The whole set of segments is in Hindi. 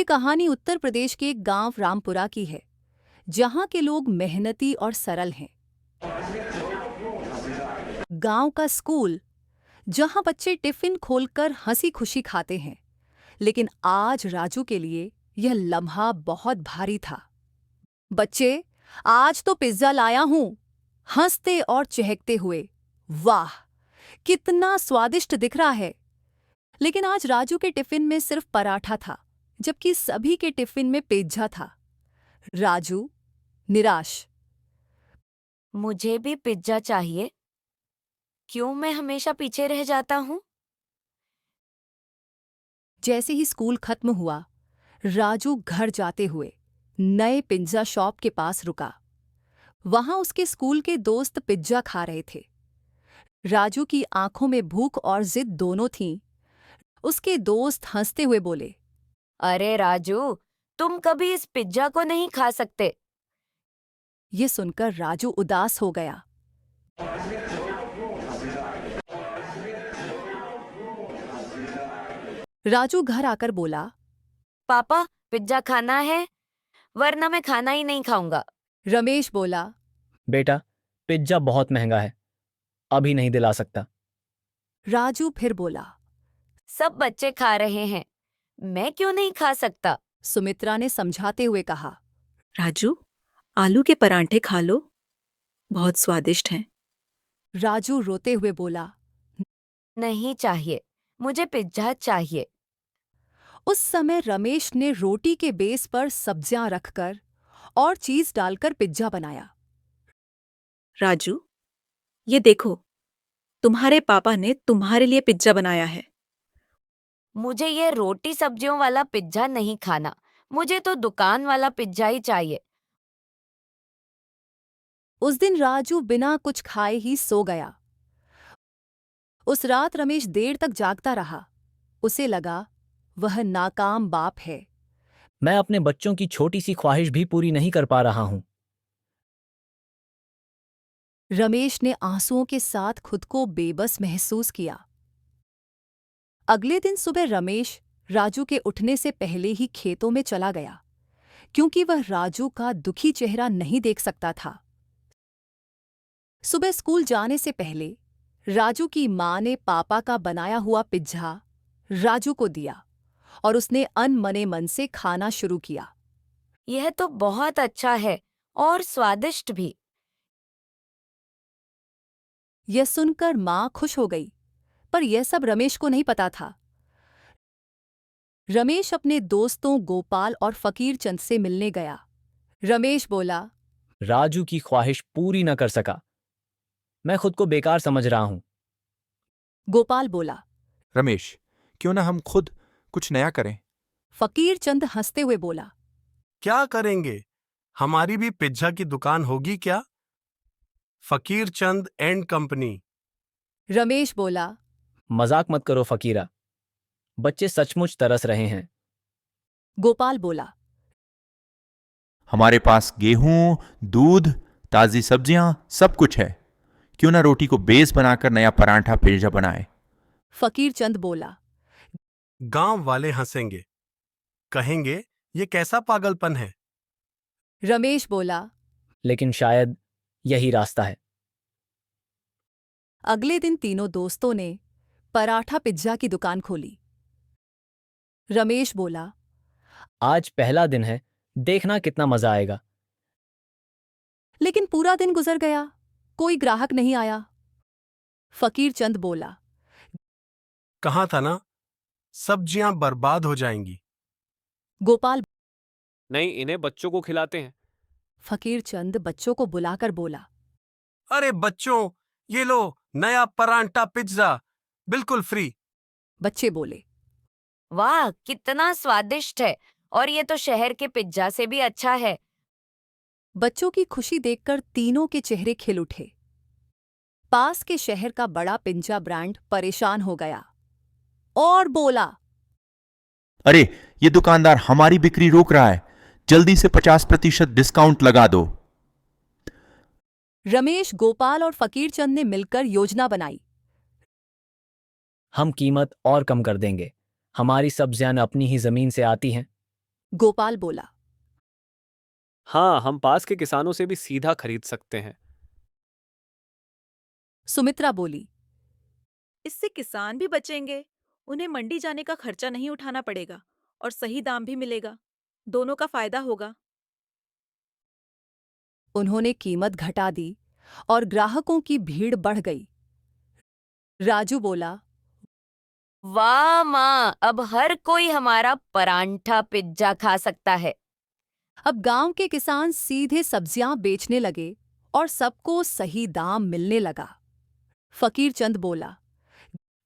कहानी उत्तर प्रदेश के एक गांव रामपुरा की है, जहां के लोग मेहनती और सरल हैं। गांव का स्कूल, जहां बच्चे टिफिन खोलकर हंसी खुशी खाते हैं। लेकिन आज राजू के लिए यह लम्हा बहुत भारी था। बच्चे, आज तो पिज्जा लाया हूं, हंसते और चहकते हुए। वाह, कितना स्वादिष्ट दिख रहा है। लेकिन आज राजू के टिफिन में सिर्फ पराठा था, जबकि सभी के टिफिन में पिज्जा था। राजू निराश। मुझे भी पिज्जा चाहिए। क्यों मैं हमेशा पीछे रह जाता हूँ? जैसे ही स्कूल खत्म हुआ, राजू घर जाते हुए नए पिज्जा शॉप के पास रुका। वहां उसके स्कूल के दोस्त पिज्जा खा रहे थे। राजू की आंखों में भूख और जिद दोनों थीं। उसके दोस्त हंसते हुए बोले, अरे राजू, तुम कभी इस पिज्जा को नहीं खा सकते। ये सुनकर राजू उदास हो गया। राजू घर आकर बोला, पापा, पिज्जा खाना है, वरना मैं खाना ही नहीं खाऊंगा। रमेश बोला, बेटा, पिज्जा बहुत महंगा है, अभी नहीं दिला सकता। राजू फिर बोला। सब बच्चे खा रहे हैं, मैं क्यों नहीं खा सकता? सुमित्रा ने समझाते हुए कहा। राजू, आलू के परांठे खा लो, बहुत स्वादिष्ट हैं। राजू रोते हुए बोला। नहीं चाहिए, मुझे पिज्जा चाहिए। उस समय रमेश ने रोटी के बेस पर सब्जियां रखकर और चीज डालकर पिज्जा बनाया। राजू, ये देखो, तुम्हारे पापा ने तुम्हारे लिए पिज्जा बनाया है। मुझे ये रोटी सब्जियों वाला पिज्जा नहीं खाना, मुझे तो दुकान वाला पिज्जा ही चाहिए। उस दिन राजू बिना कुछ खाए ही सो गया। उस रात रमेश देर तक जागता रहा। उसे लगा वह नाकाम बाप है। मैं अपने बच्चों की छोटी सी ख्वाहिश भी पूरी नहीं कर पा रहा हूं। रमेश ने आंसुओं के साथ खुद को बेबस महसूस किया। अगले दिन सुबह रमेश राजू के उठने से पहले ही खेतों में चला गया, क्योंकि वह राजू का दुखी चेहरा नहीं देख सकता था। सुबह स्कूल जाने से पहले राजू की मां ने पापा का बनाया हुआ पिज्जा राजू को दिया और उसने अनमने मन से खाना शुरू किया। यह तो बहुत अच्छा है और स्वादिष्ट भी। यह सुनकर मां खुश हो गई, पर यह सब रमेश को नहीं पता था। रमेश अपने दोस्तों गोपाल और फकीर चंद से मिलने गया। रमेश बोला, राजू की ख्वाहिश पूरी न कर सका, मैं खुद को बेकार समझ रहा हूं। गोपाल बोला। रमेश, क्यों ना हम खुद कुछ नया करें? फकीर चंद हंसते हुए बोला, क्या करेंगे? हमारी भी पिज्जा की दुकान होगी क्या? Fakir Chand and company. रमेश बोला। मजाक मत करो फकीरा, बच्चे सचमुच तरस रहे हैं। गोपाल बोला। हमारे पास गेहूं, दूध, ताजी सब्जियां, सब कुछ है। क्यों ना रोटी को बेस बनाकर नया परांठा पिज्जा बनाए? फकीर चंद बोला। गांव वाले हंसेंगे, कहेंगे ये कैसा पागलपन है। रमेश बोला। लेकिन शायद यही रास्ता है। अगले दिन तीनों दोस्तों ने पराठा पिज्जा की दुकान खोली। रमेश बोला, आज पहला दिन है, देखना कितना मजा आएगा। लेकिन पूरा दिन गुजर गया, कोई ग्राहक नहीं आया। फकीर चंद बोला। कहा था ना, सब्जियां बर्बाद हो जाएंगी। गोपाल। नहीं, इन्हें बच्चों को खिलाते हैं। फकीर चंद बच्चों को बुलाकर बोला। अरे बच्चों, ये लो नया परांठा पिज्जा, बिल्कुल फ्री। बच्चे बोले। वाह, कितना स्वादिष्ट है, और ये तो शहर के पिज्जा से भी अच्छा है। बच्चों की खुशी देखकर तीनों के चेहरे खिल उठे। पास के शहर का बड़ा पिज्जा ब्रांड परेशान हो गया और बोला, अरे, ये दुकानदार हमारी बिक्री रोक रहा है, जल्दी से 50% डिस्काउंट लगा दो। रमेश, गोपाल और फकीर चंद ने मिलकर योजना बनाई। हम कीमत और कम कर देंगे, हमारी सब्जियां अपनी ही जमीन से आती हैं। गोपाल बोला। हाँ, हम पास के किसानों से भी सीधा खरीद सकते हैं। सुमित्रा बोली। इससे किसान भी बचेंगे, उन्हें मंडी जाने का खर्चा नहीं उठाना पड़ेगा और सही दाम भी मिलेगा। दोनों का फायदा होगा। उन्होंने कीमत घटा दी और ग्राहकों की भीड़ बढ़ गई। राजू बोला। वाह माँ, अब हर कोई हमारा परांठा पिज्जा खा सकता है। अब गांव के किसान सीधे सब्जियां बेचने लगे और सबको सही दाम मिलने लगा। फकीर चंद बोला।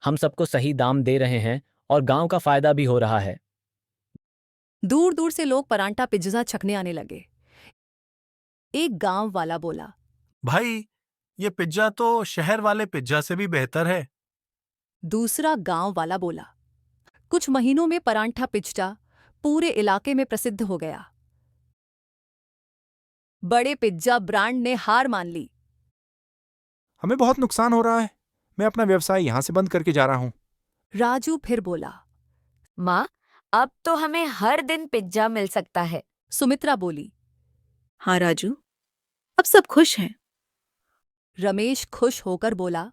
हम सबको सही दाम दे रहे हैं और गांव का फायदा भी हो रहा है। दूर दूर से लोग परांठा पिज्जा छकने आने लगे। एक गांव वाला बोला। भाई, ये पिज्जा तो शहर वाले पिज्जा से भी बेहतर है। दूसरा गांव वाला बोला। कुछ महीनों में परांठा पिज्जा पूरे इलाके में प्रसिद्ध हो गया। बड़े पिज्जा ब्रांड ने हार मान ली। हमें बहुत नुकसान हो रहा है। मैं अपना व्यवसाय यहाँ से बंद करके जा रहा हूँ। राजू फिर बोला। माँ, अब तो हमें हर दिन पिज्जा मिल सकता है। सुमित्रा बोली। हाँ राजू, अब सब खुश हैं। रमेश खुश होकर बोला।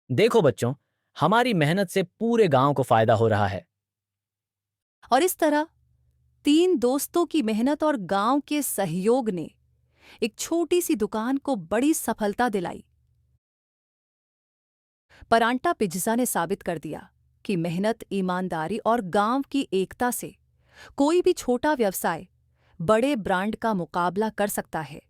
देखो बच्चों, हमारी मेहनत से पूरे गांव को फायदा हो रहा है। और इस तरह 3 दोस्तों की मेहनत और गांव के सहयोग ने एक छोटी सी दुकान को बड़ी सफलता दिलाई। परांठा पिज्जा ने साबित कर दिया कि मेहनत, ईमानदारी और गांव की एकता से कोई भी छोटा व्यवसाय बड़े ब्रांड का मुकाबला कर सकता है।